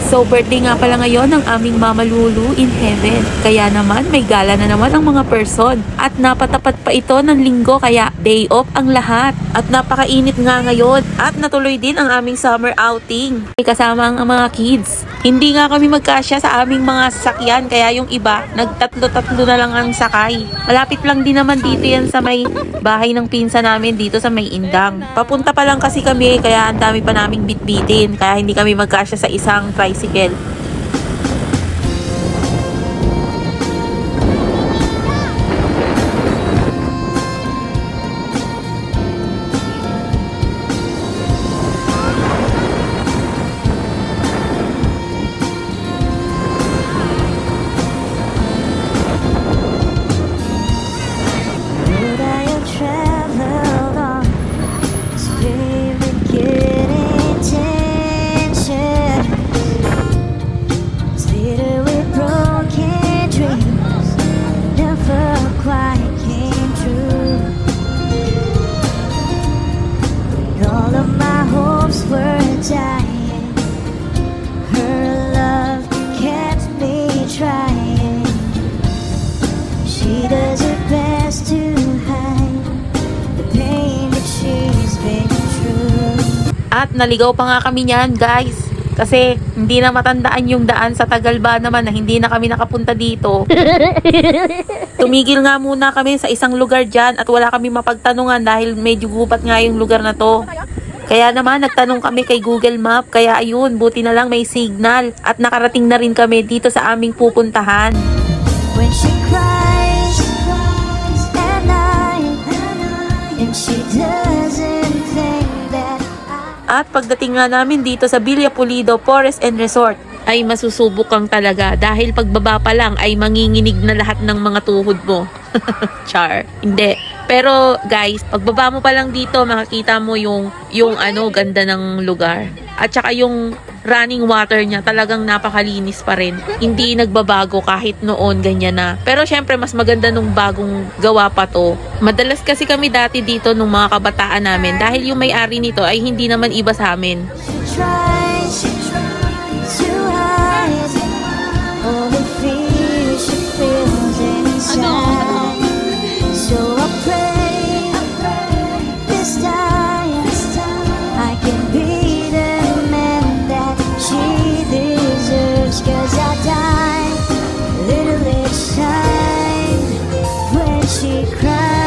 So birthday nga pala ngayon ng aming Mama Lulu in heaven. Kaya naman may gala na naman ang mga person. At napatapat pa ito ng linggo kaya day off ang lahat. At napakainit nga ngayon. At natuloy din ang aming summer outing. Kasama ang mga kids. Hindi nga kami magkasya sa aming mga sasakyan kaya yung iba nagtatlo-tatlo na lang ang sakay. Malapit lang din naman dito yan sa may bahay ng pinsa namin dito sa may Indang. Papunta pa lang kasi kami kaya ang dami pa naming bitbitin kaya hindi kami magkasya sa isang tricycle. At naligaw pa nga kami niyan, guys. Kasi hindi na matandaan yung daan sa Tagalba naman na hindi na kami nakapunta dito. Tumigil nga muna kami sa isang lugar dyan at wala kami mapagtanungan dahil medyo gubat nga yung lugar na to. Kaya naman nagtanong kami kay Google Map. Kaya ayun, buti na lang may signal. At nakarating na rin kami dito sa aming pupuntahan. When she cries at night and she doesn't think that At pagdating nga namin dito sa Villa Pulido Forest and Resort ay masusubok kang talaga dahil pagbaba pa lang ay manginginig na lahat ng mga tuhod mo. Char. Hindi. Pero guys, pagbaba mo pa lang dito makikita mo yung ganda ng lugar. At saka yung running water niya talagang napakalinis pa rin. Hindi nagbabago kahit noon ganyan na. Pero syempre mas maganda nung bagong gawa pa to. Madalas kasi kami dati dito nung mga kabataan namin dahil yung may-ari nito ay hindi naman iba sa amin. she tries to hide all the fear she feels inside. So I pray this time I can be the man that she deserves. 'Cause I die a little each time when she cries.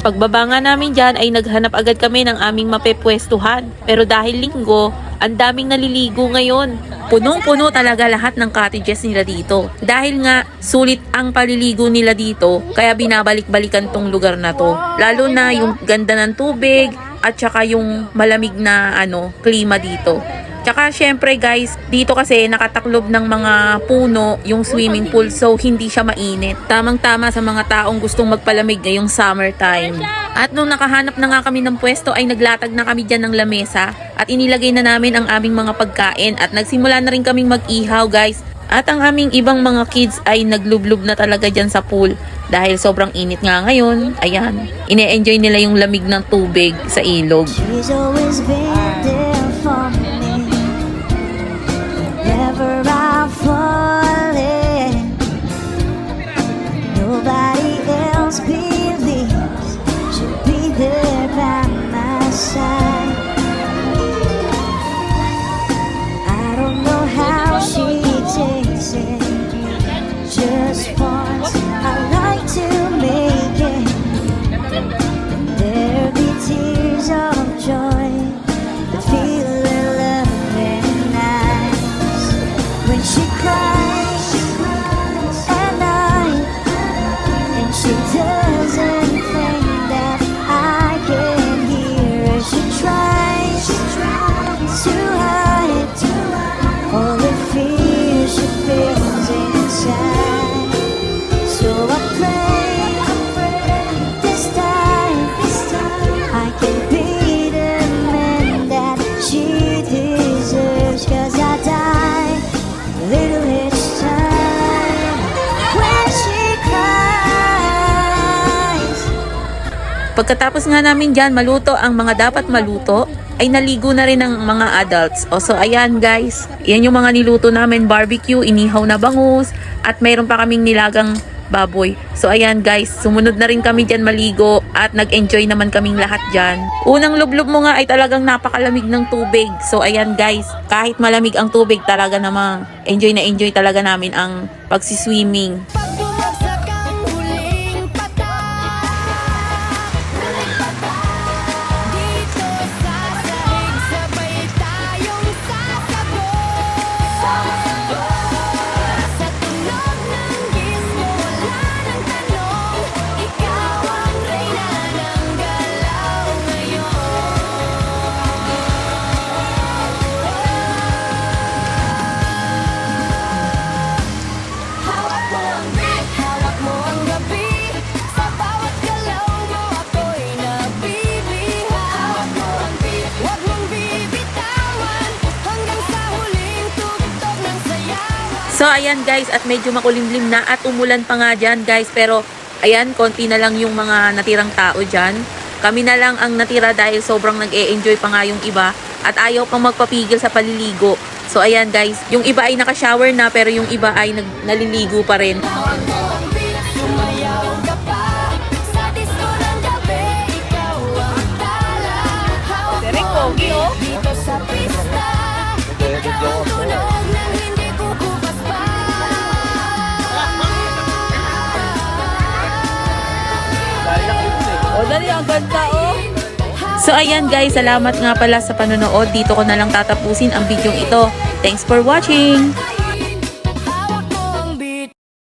Pagbaba nga namin dyan ay naghanap agad kami ng aming mapepwestuhan. Pero dahil linggo, ang daming naliligo ngayon. Punong-puno talaga lahat ng cottages nila dito. Dahil nga sulit ang paliligo nila dito, kaya binabalik-balikan tong lugar na to. Lalo na yung ganda ng tubig at saka yung malamig na klima dito. Tsaka syempre guys, dito kasi nakataklob ng mga puno yung swimming pool so hindi siya mainit. Tamang-tama sa mga taong gustong magpalamig ngayong summertime. At nung nakahanap na nga kami ng pwesto ay naglatag na kami dyan ng lamesa at inilagay na namin ang aming mga pagkain at nagsimula na rin kaming mag-ihaw guys. At ang aming ibang mga kids ay naglublob na talaga dyan sa pool dahil sobrang init nga ngayon. Ayan, ine-enjoy nila yung lamig ng tubig sa ilog. She's always been there for me. Never I'll fall in. Nobody else believes she'll be there by my side. I don't know how she takes it. Just once I like to make it. There'll be tears of joy Pagkatapos nga namin dyan maluto ang mga dapat maluto, ay naligo na rin ang mga adults. O so ayan guys, yan yung mga niluto namin, barbecue, inihaw na bangus, at mayroon pa kaming nilagang baboy. So ayan guys, sumunod na rin kami dyan maligo at nag-enjoy naman kaming lahat dyan. Unang lublob mo nga ay talagang napakalamig ng tubig. So ayan guys, kahit malamig ang tubig talaga namang enjoy na enjoy talaga namin ang pagsiswimming. Pag bumagsak ang huling patak, huling patak, dito sa sahig sabay tayong sasabog. Sa tunog ng gismo wala nang tanong, ikaw ang reyna ng galaw ngayon. Hawak mo ang beat, hawak mo ang gabi, sa bawat galaw mo ako'y nabibiha. Hawak mo ang beat, huwag mong bibitawan, hanggang sa huling tugtog ng sayawan. So ayan guys, at medyo makulimlim na at umulan pa nga dyan guys, pero ayan, konti na lang yung mga natirang tao dyan. Kami na lang ang natira dahil sobrang nag-e-enjoy pa nga yung iba at ayaw pang magpapigil sa paliligo. So ayan guys, yung iba ay naka-shower na pero yung iba ay naliligo pa rin. Hawak mo ang beat, sumayaw ka pa, sa disco ng gabi, ikaw ang tala. Hawak mo ang beat, dito sa pista, ikaw ang tunog ng hindi kukupas pa. O dali, ang ganda oh! So ayan guys, salamat nga pala sa panonood. Dito ko na lang tatapusin ang video ito. Thanks for watching!